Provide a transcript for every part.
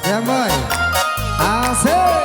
Ya boy, asik.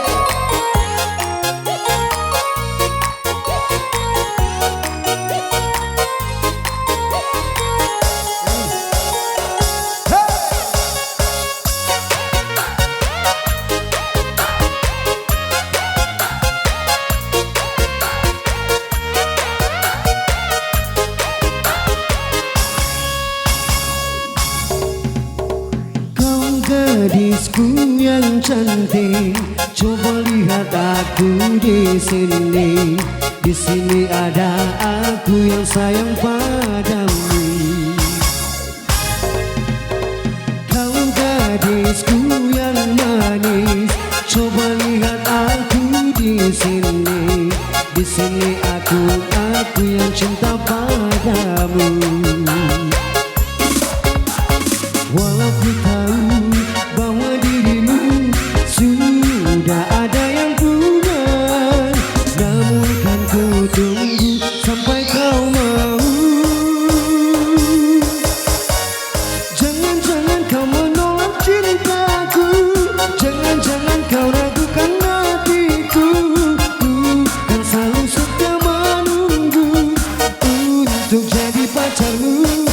Gadisku yang cantik, coba lihat aku di sini. Di sini ada aku yang sayang padamu. Kau gadisku yang manis, coba lihat aku di sini. Di sini aku yang cinta padamu. Walau ku tahu bahwa dirimu sudah ada yang punya, namun kan ku tunggu sampai kau mau. Jangan-jangan kau menolak cintaku, jangan-jangan kau ragukan hatiku. Ku kan selalu setia menunggu untuk jadi pacarmu.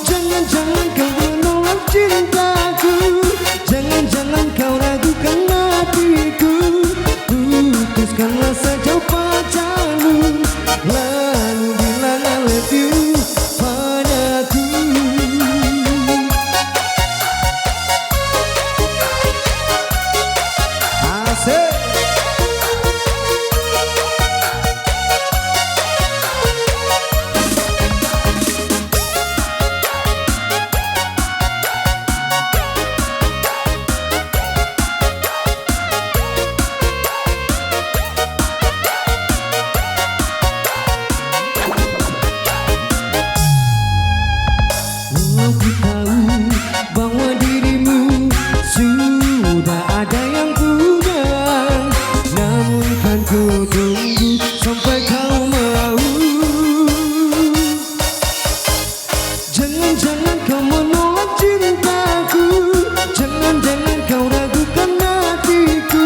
Jangan-jangan kau menolak cintaku, jangan-jangan kau ragukan hatiku. Putuskanlah saja pacarmu, lalu bilang I love you padaku. Asik. Aku tahu bahwa dirimu sudah ada yang punya, namun kan ku tunggu sampai kau mau. Jangan-jangan kau menolak cintaku, jangan-jangan kau ragukan hatiku.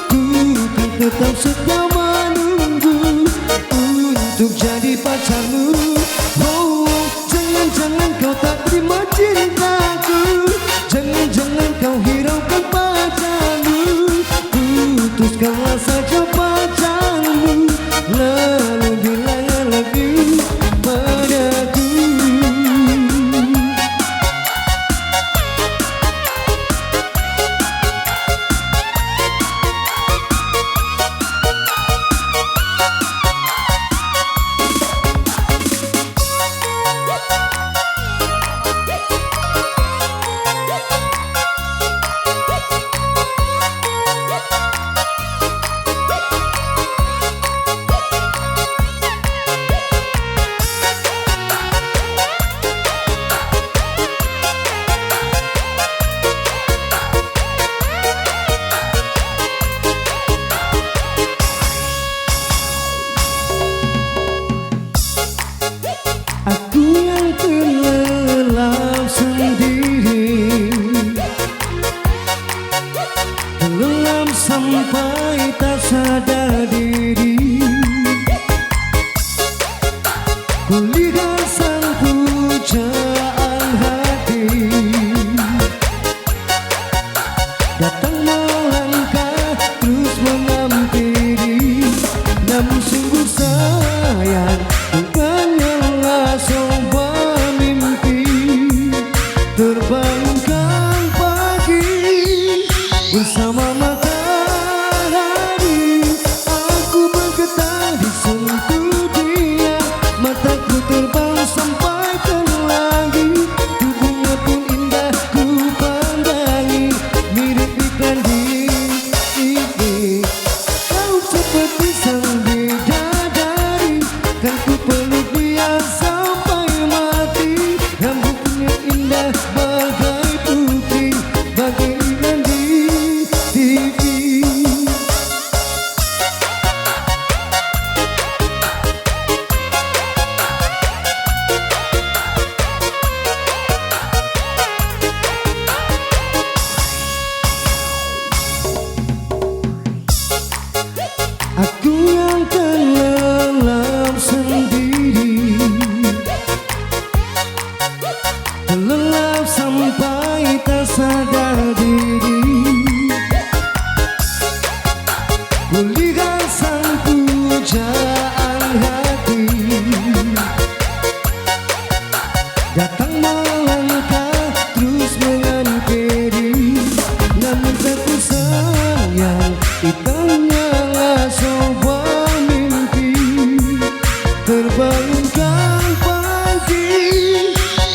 Ku kan tetap setia menunggu untuk jadi pacarmu. Jangan kau tak terima cintaku, jangan-jangan kau hiraukan pacarmu. Putuskanlah saja pacarmu, lalu bilang I love you padaku. Aku yang terlelap sendiri, terlelap sampai tak sadar diri. Kulihat sang pujaan hati datang melangkah terus menghampiri, namun sungguh sayang bukannya sebuah mimpi. Terbangkan pagi bersama matahari, aku bergetar di sentuh dia, mataku terbang sampai ke langit.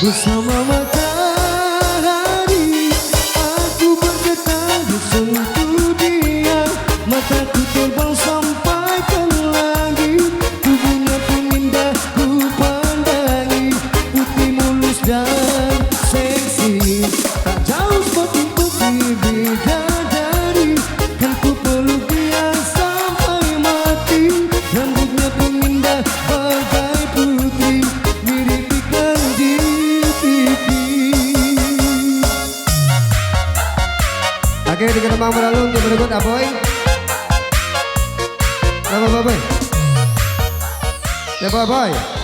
bersama matahari. Aku bergetar disentuh dia, mataku terbang sampai ke langit. Tubuhnya pun indah ku pandangi, putih mulus dan seksi, tak jauh seperti putih bidadari. Kan ku peluk dia sampai mati, rambutnya pun indah bagai putri, mirip ikan di pipi. Oke, di Ketembang Beralung yang berikut Aboy. Apa Boy? Ya Boy.